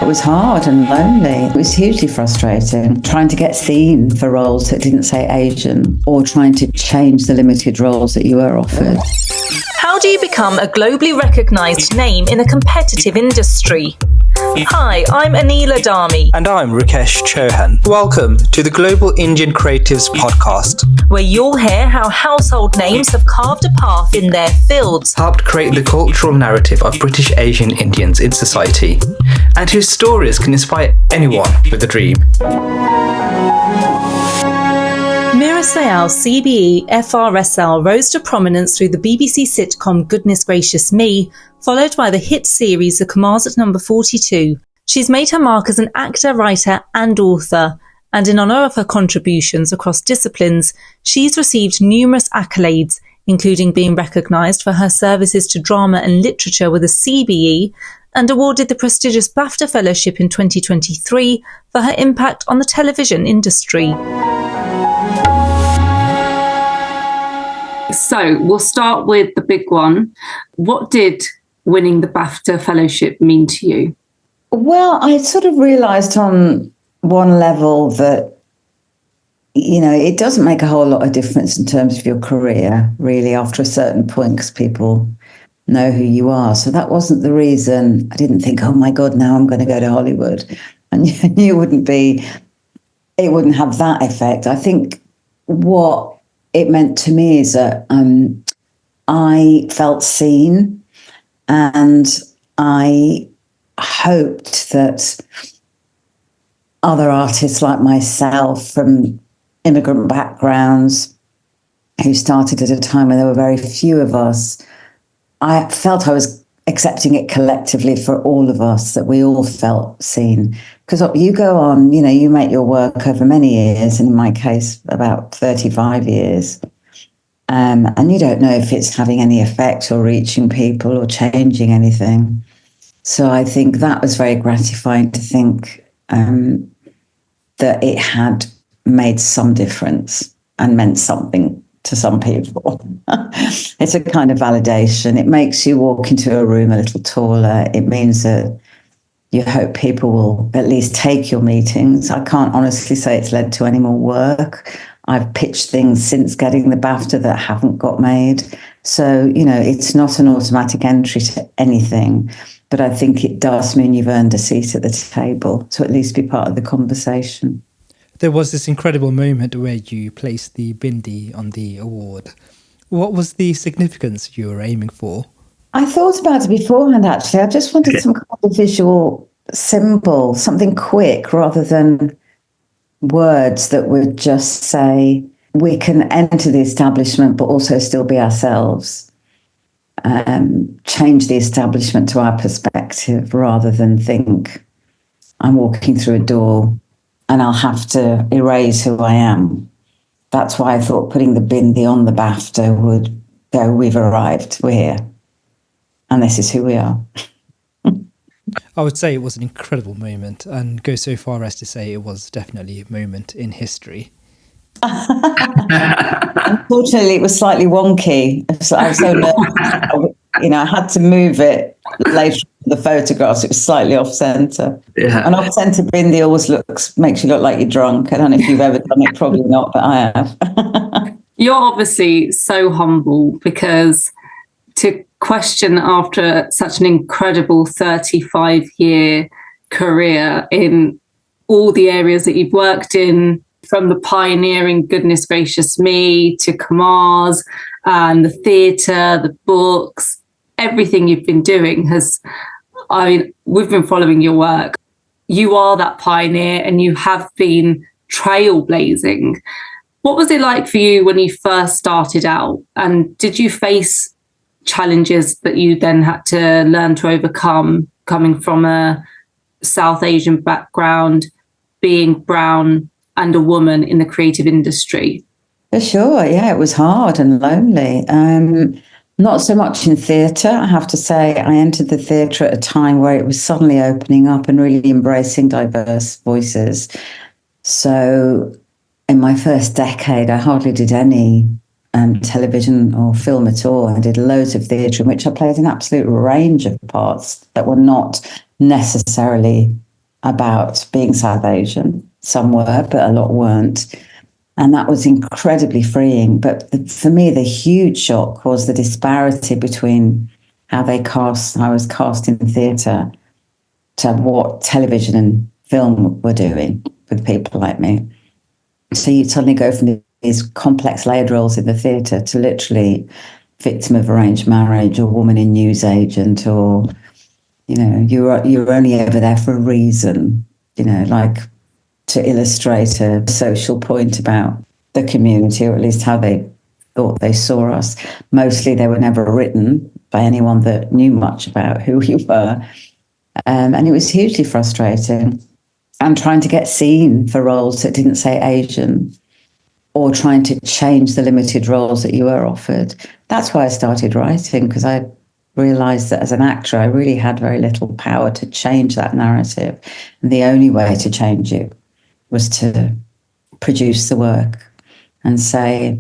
It was hard and lonely. It was hugely frustrating, trying to get seen for roles that didn't say Asian or trying to change the limited roles that you were offered. How do you become a globally recognised name in a competitive industry? Hi, I'm Anila Dami. And I'm Rakesh Chauhan. Welcome to the Global Indian Creatives Podcast, where you'll hear how household names have carved a path in their fields, helped create the cultural narrative of British Asian Indians in society, and whose stories can inspire anyone with a dream. Meera Syal CBE FRSL rose to prominence through the BBC sitcom Goodness Gracious Me, followed by the hit series The Kumars at number 42. She's made her mark as an actor, writer and author, and in honour of her contributions across disciplines, she's received numerous accolades, including being recognised for her services to drama and literature with a CBE, and awarded the prestigious BAFTA Fellowship in 2023 for her impact on the television industry. So we'll start with the big one. What did winning the BAFTA Fellowship mean to you? Well, I sort of realised on one level that, you know, it doesn't make a whole lot of difference in terms of your career, really, after a certain point, because people know who you are. So that wasn't the reason. I didn't think, oh my God, now I'm going to go to Hollywood. And it wouldn't have that effect. I think what it meant to me is that I felt seen, and I hoped that other artists like myself from immigrant backgrounds who started at a time when there were very few of us, I felt I was accepting it collectively for all of us, that we all felt seen. Because you go on, you know, you make your work over many years, and in my case, about 35 years. And you don't know if it's having any effect or reaching people or changing anything. So I think that was very gratifying to think that it had made some difference and meant something to some people. It's a kind of validation. It makes you walk into a room a little taller. It means that you hope people will at least take your meetings. I can't honestly say it's led to any more work. I've pitched things since getting the BAFTA that haven't got made. So, you know, it's not an automatic entry to anything, but I think it does mean you've earned a seat at the table to at least be part of the conversation. There was this incredible moment where you placed the bindi on the award. What was the significance you were aiming for? I thought about it beforehand, actually. I just wanted some kind of visual symbol, something quick rather than words that would just say we can enter the establishment but also still be ourselves. Change the establishment to our perspective rather than think I'm walking through a door and I'll have to erase who I am. That's why I thought putting the bindi on the BAFTA would go, we've arrived, we're here. And this is who we are. I would say it was an incredible moment, and go so far as to say it was definitely a moment in history. Unfortunately, it was slightly wonky. I was so nervous. You know, I had to move it later in the photographs. It was slightly off-centre. Yeah. And off-centre bindi always makes you look like you're drunk. I don't know if you've ever done it, probably not, but I have. You're obviously so humble, because to question after such an incredible 35-year career in all the areas that you've worked in, from the pioneering Goodness Gracious Me to Kumars and the theatre, the books, everything you've been doing we've been following your work. You are that pioneer and you have been trailblazing. What was it like for you when you first started out? And did you face challenges that you then had to learn to overcome, coming from a South Asian background, being brown and a woman in the creative industry? For sure, yeah, it was hard and lonely. Not so much in theatre, I have to say. I entered the theatre at a time where it was suddenly opening up and really embracing diverse voices. So in my first decade, I hardly did any television or film at all. I did loads of theatre in which I played an absolute range of parts that were not necessarily about being South Asian. Some were, but a lot weren't. And that was incredibly freeing. But for me, the huge shock was the disparity between how I was cast in theatre to what television and film were doing with people like me. So you suddenly go from these complex layered roles in the theatre to literally victim of arranged marriage or woman in newsagent, or, you know, you're only ever there for a reason, you know, like to illustrate a social point about the community, or at least how they thought they saw us. Mostly they were never written by anyone that knew much about who we were. And it was hugely frustrating. And trying to get seen for roles that didn't say Asian, or trying to change the limited roles that you were offered. That's why I started writing, because I realised that as an actor, I really had very little power to change that narrative. And the only way to change it was to produce the work and say,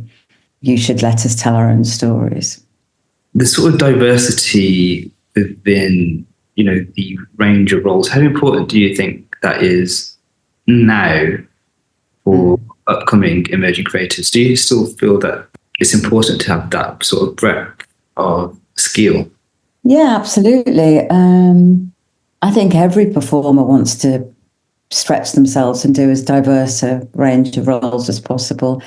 you should let us tell our own stories. The sort of diversity within, you know, the range of roles, how important do you think that is now for upcoming emerging creators? Do you still feel that it's important to have that sort of breadth of skill? Yeah, absolutely. I think every performer wants to stretch themselves and do as diverse a range of roles as possible.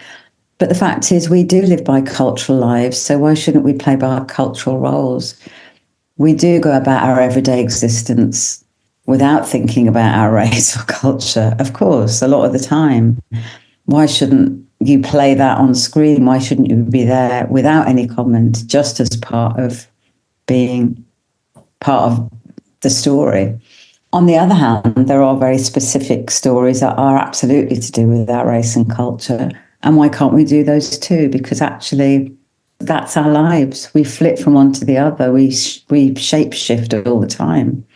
But the fact is, we do live by cultural lives, so why shouldn't we play by our cultural roles? We do go about our everyday existence without thinking about our race or culture, of course, a lot of the time. Why shouldn't you play that on screen? Why shouldn't you be there without any comment, just as part of being part of the story? On the other hand, there are very specific stories that are absolutely to do with our race and culture. And why can't we do those too? Because actually, that's our lives. We flip from one to the other. We shape shift all the time.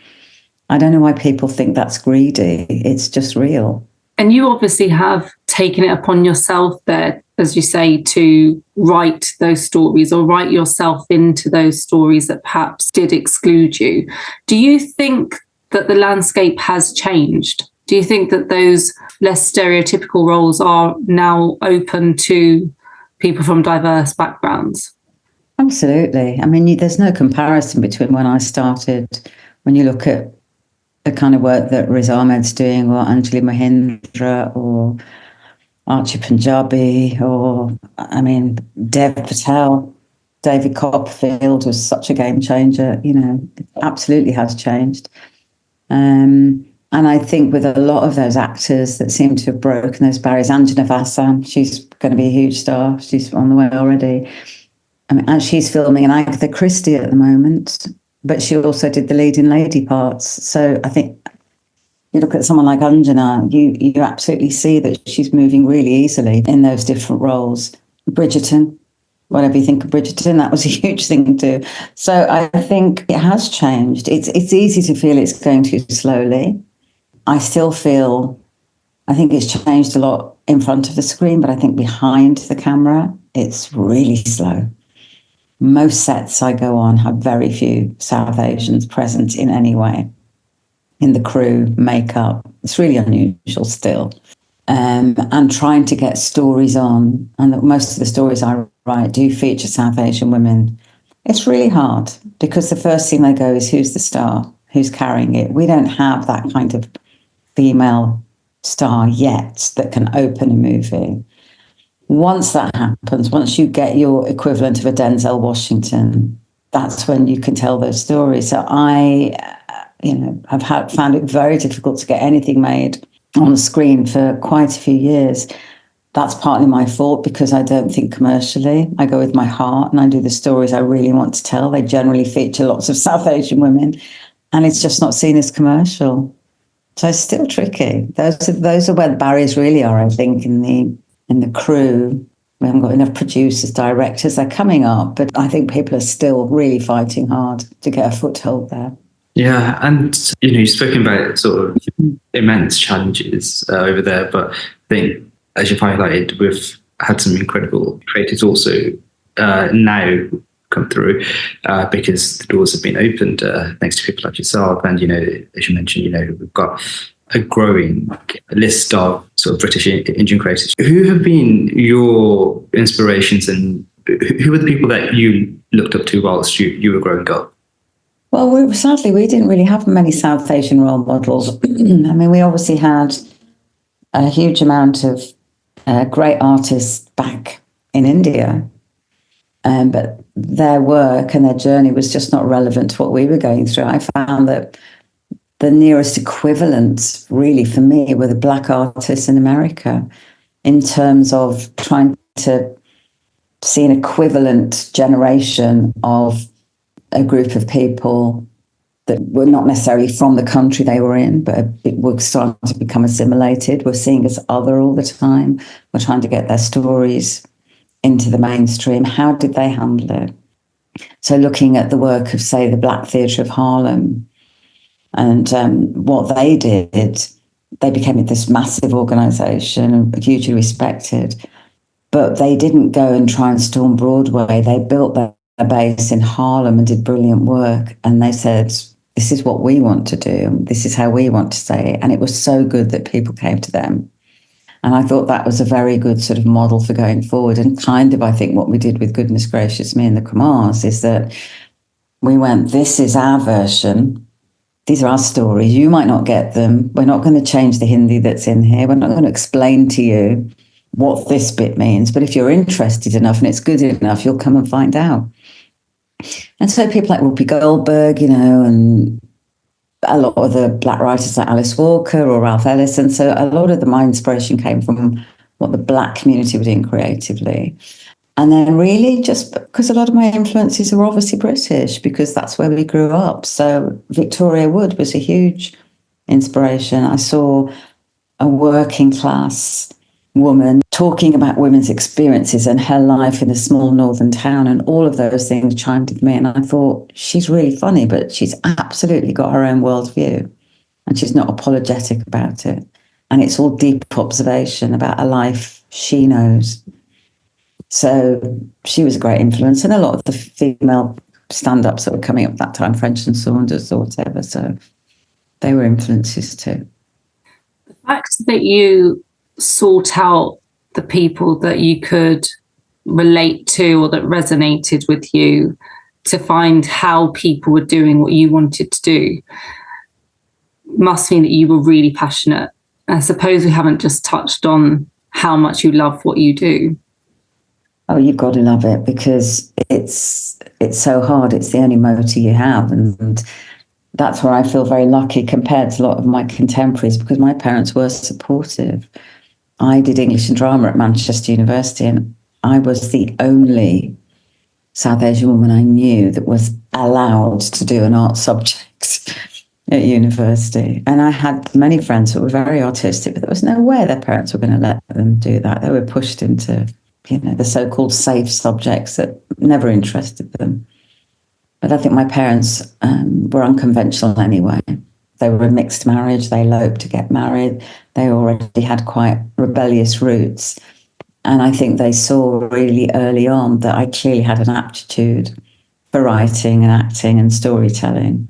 I don't know why people think that's greedy. It's just real. And you obviously have taken it upon yourself there, as you say, to write those stories or write yourself into those stories that perhaps did exclude you. Do you think that the landscape has changed? Do you think that those less stereotypical roles are now open to people from diverse backgrounds? Absolutely. I mean, there's no comparison between when I started, when you look at the kind of work that Riz Ahmed's doing, or Anjali Mahindra, or Archie Punjabi, or, I mean, Dev Patel, David Copperfield was such a game changer, you know, it absolutely has changed. And I think with a lot of those actors that seem to have broken those barriers, Anjana Vasan, she's going to be a huge star. She's on the way already. I mean, and she's filming an Agatha Christie at the moment, but she also did the leading lady parts. So I think you look at someone like Anjana, you absolutely see that she's moving really easily in those different roles. Bridgerton, whatever you think of Bridgerton, that was a huge thing too. So I think it has changed. It's easy to feel it's going too slowly. I still feel, I think it's changed a lot in front of the screen, but I think behind the camera, it's really slow. Most sets I go on have very few South Asians present in any way. In the crew, makeup, it's really unusual still. And trying to get stories on, and most of the stories I write do feature South Asian women. It's really hard because the first thing they go is, who's the star? Who's carrying it? We don't have that kind of female star yet that can open a movie. Once that happens, once you get your equivalent of a Denzel Washington, that's when you can tell those stories. So I, have found it very difficult to get anything made on screen for quite a few years. That's partly my fault because I don't think commercially. I go with my heart and I do the stories I really want to tell. They generally feature lots of South Asian women, and it's just not seen as commercial. So it's still tricky. Those are where the barriers really are, I think, in the crew. We haven't got enough producers, directors. They're coming up, but I think people are still really fighting hard to get a foothold there. Yeah, and you've spoken about sort of immense challenges over there, but I think, as you've highlighted, we've had some incredible creators also now come through because the doors have been opened thanks to people like yourself. And, as you mentioned, we've got a growing list of sort of British Indian creators. Who have been your inspirations, and who were the people that you looked up to whilst you were growing up? Well, sadly, we didn't really have many South Asian role models. I mean, we obviously had a huge amount of great artists back in India, but their work and their journey was just not relevant to what we were going through. I found that the nearest equivalents, really, for me, were the Black artists in America, in terms of trying to see an equivalent generation of a group of people that were not necessarily from the country they were in, but were starting to become assimilated, were seeing as other all the time, were trying to get their stories into the mainstream. How did they handle it? So looking at the work of, say, the Black Theatre of Harlem, and what they did, they became this massive organisation and hugely respected. But they didn't go and try and storm Broadway. They built their base in Harlem and did brilliant work. And they said, this is what we want to do. This is how we want to say it. And it was so good that people came to them. And I thought that was a very good sort of model for going forward. And kind of, I think, what we did with Goodness Gracious Me and the Kumars is that we went, this is our version. These are our stories. You might not get them. We're not going to change the Hindi that's in here. We're not going to explain to you what this bit means. But if you're interested enough and it's good enough, you'll come and find out. And so people like Whoopi Goldberg, and a lot of the Black writers like Alice Walker or Ralph Ellis. And so a lot of my inspiration came from what the Black community were doing creatively. And then really just because a lot of my influences are obviously British, because that's where we grew up. So Victoria Wood was a huge inspiration. I saw a working class woman talking about women's experiences and her life in a small northern town, and all of those things chimed with me. And I thought, she's really funny, but she's absolutely got her own worldview and she's not apologetic about it. And it's all deep observation about a life she knows. So she was a great influence, and a lot of the female stand-ups that were coming up that time, French and Saunders or whatever, so they were influences too. The fact that you sought out the people that you could relate to or that resonated with you to find how people were doing what you wanted to do must mean that you were really passionate. I suppose we haven't just touched on how much you love what you do. Oh, you've got to love it, because it's so hard. It's the only motor you have. And that's where I feel very lucky compared to a lot of my contemporaries, because my parents were supportive. I did English and drama at Manchester University, and I was the only South Asian woman I knew that was allowed to do an art subject at university. And I had many friends who were very artistic, but there was no way their parents were going to let them do that. They were pushed into the so-called safe subjects that never interested them. But I think my parents were unconventional anyway. They were a mixed marriage. They eloped to get married. They already had quite rebellious roots. And I think they saw really early on that I clearly had an aptitude for writing and acting and storytelling.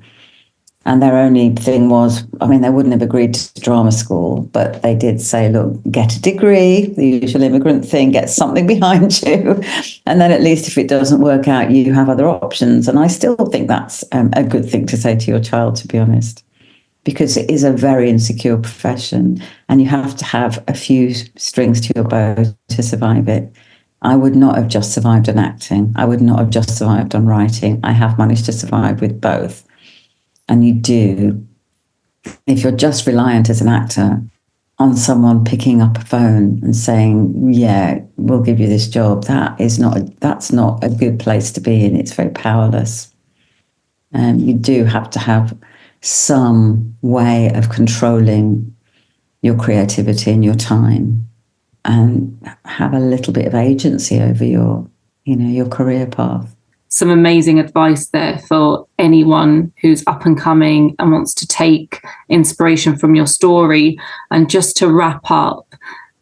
And their only thing was, they wouldn't have agreed to drama school, but they did say, look, get a degree, the usual immigrant thing, get something behind you. And then at least if it doesn't work out, you have other options. And I still think that's a good thing to say to your child, to be honest, because it is a very insecure profession and you have to have a few strings to your bow to survive it. I would not have just survived on acting. I would not have just survived on writing. I have managed to survive with both. And you do, if you're just reliant as an actor on someone picking up a phone and saying, yeah, we'll give you this job, that's not a good place to be in. It's very powerless. And you do have to have some way of controlling your creativity and your time and have a little bit of agency over your career path. Some amazing advice there for anyone who's up and coming and wants to take inspiration from your story. And just to wrap up,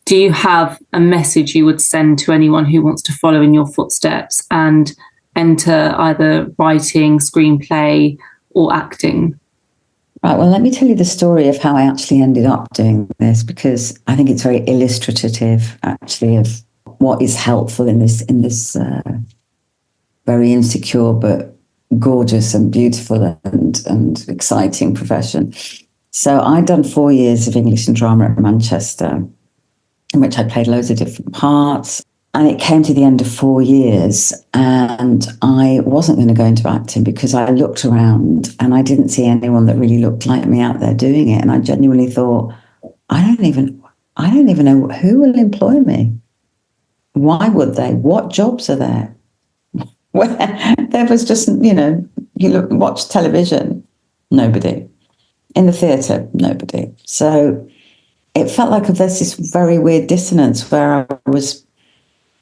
do you have a message you would send to anyone who wants to follow in your footsteps and enter either writing, screenplay, or acting? Right, well, let me tell you the story of how I actually ended up doing this, because I think it's very illustrative, actually, of what is helpful in this very insecure but gorgeous and beautiful and exciting profession. So I'd done 4 years of English and drama at Manchester, in which I played loads of different parts. And it came to the end of 4 years, and I wasn't going to go into acting because I looked around and I didn't see anyone that really looked like me out there doing it. And I genuinely thought, I don't even know who will employ me. Why would they? What jobs are there? Where there was just, watch television, nobody. In the theatre, nobody. So it felt like there's this very weird dissonance where I was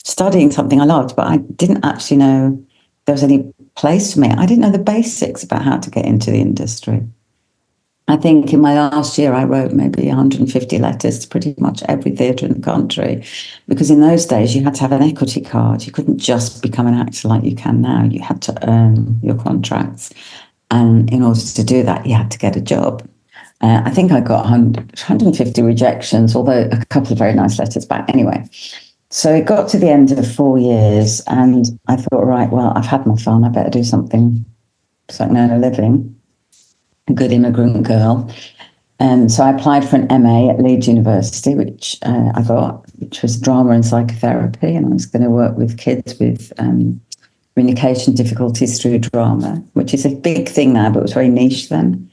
studying something I loved, but I didn't actually know there was any place for me. I didn't know the basics about how to get into the industry. I think in my last year, I wrote maybe 150 letters to pretty much every theatre in the country, because in those days you had to have an equity card. You couldn't just become an actor like you can now. You had to earn your contracts. And in order to do that, you had to get a job. I think I got 150 rejections, although a couple of very nice letters back. Anyway, so it got to the end of 4 years, and I thought, right, well, I've had my fun. I better do something so I can earn a living. A good immigrant girl. And so I applied for an MA at Leeds University, which I got, which was drama and psychotherapy. And I was going to work with kids with communication difficulties through drama, which is a big thing now, but it was very niche then.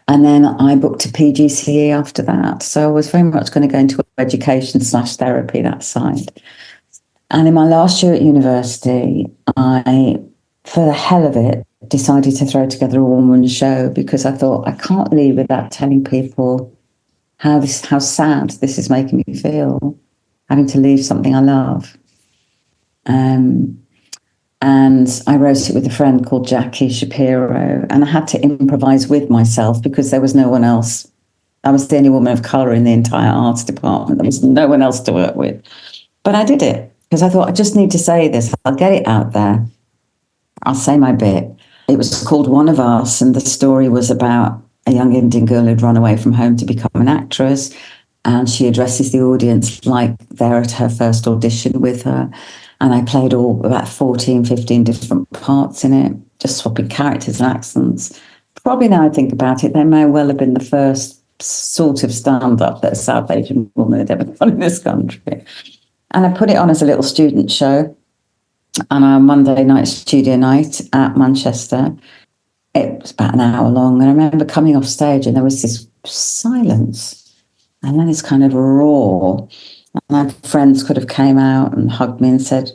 And then I booked a PGCE after that. So I was very much going to go into education/therapy, that side. And in my last year at university, I, for the hell of it, decided to throw together a one-woman show, because I thought, I can't leave without telling people how sad this is making me feel, having to leave something I love. And I wrote it with a friend called Jackie Shapiro, and I had to improvise with myself because there was no one else. I was the only woman of colour in the entire arts department. There was no one else to work with. But I did it because I thought, I just need to say this. I'll get it out there. I'll say my bit. It was called One of Us, and the story was about a young Indian girl who'd run away from home to become an actress, and she addresses the audience like they're at her first audition with her. And I played about 14, 15 different parts in it, just swapping characters and accents. Probably now I think about it, they may well have been the first sort of stand-up that a South Asian woman had ever done in this country. And I put it on as a little student show on our Monday night studio night at Manchester. It was about an hour long, and I remember coming off stage and there was this silence and then this kind of roar. And my friends could have came out and hugged me and said,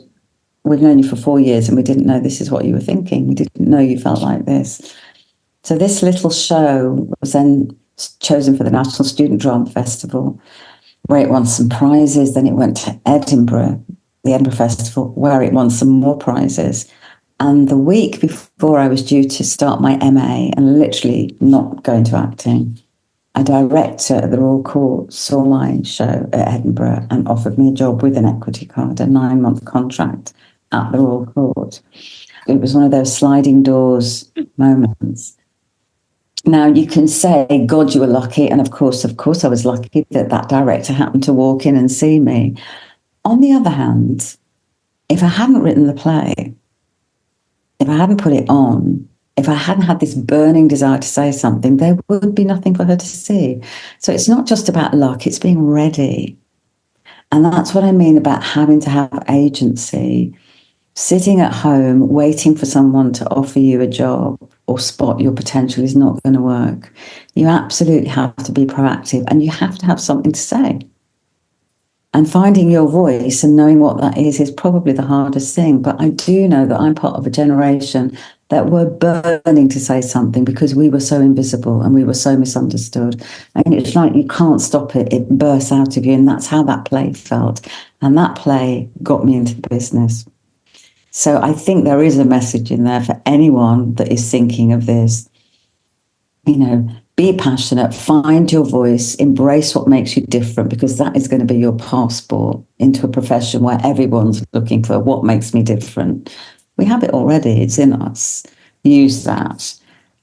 we've known you for 4 years and we didn't know this is what you were thinking. We didn't know you felt like this. So this little show was then chosen for the National Student Drama Festival, where it won some prizes. Then it went to Edinburgh, the Edinburgh Festival, where it won some more prizes. And the week before I was due to start my MA and literally not go into acting, a director at the Royal Court saw my show at Edinburgh and offered me a job with an equity card, a 9-month contract at the Royal Court. It was one of those sliding doors moments. Now, you can say, God, you were lucky. And of course, I was lucky that director happened to walk in and see me. On the other hand, if I hadn't written the play, if I hadn't put it on, if I hadn't had this burning desire to say something, there would be nothing for her to see. So it's not just about luck, it's being ready. And that's what I mean about having to have agency. Sitting at home, waiting for someone to offer you a job or spot your potential is not going to work. You absolutely have to be proactive, and you have to have something to say. And finding your voice and knowing what that is probably the hardest thing. But I do know that I'm part of a generation that were burning to say something because we were so invisible and we were so misunderstood. And it's like you can't stop it. It bursts out of you. And that's how that play felt. And that play got me into the business. So I think there is a message in there for anyone that is thinking of this. Be passionate, find your voice, embrace what makes you different, because that is going to be your passport into a profession where everyone's looking for what makes me different. We have it already, it's in us. Use that.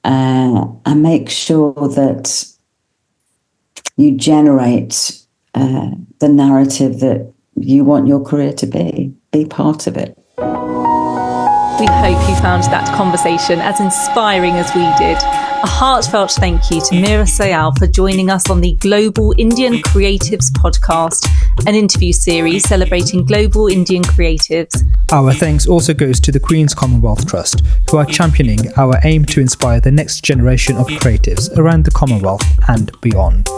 and make sure that you generate the narrative that you want your career to be. Be part of it. We hope you found that conversation as inspiring as we did. A heartfelt thank you to Meera Syal for joining us on the Global Indian Creatives podcast, an interview series celebrating global Indian creatives. Our thanks also goes to the Queen's Commonwealth Trust, who are championing our aim to inspire the next generation of creatives around the Commonwealth and beyond.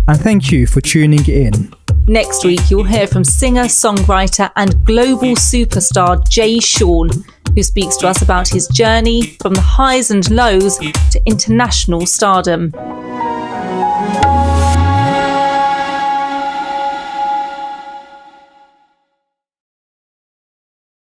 And thank you for tuning in. Next week, you'll hear from singer, songwriter and global superstar Jay Sean, who speaks to us about his journey from the highs and lows to international stardom.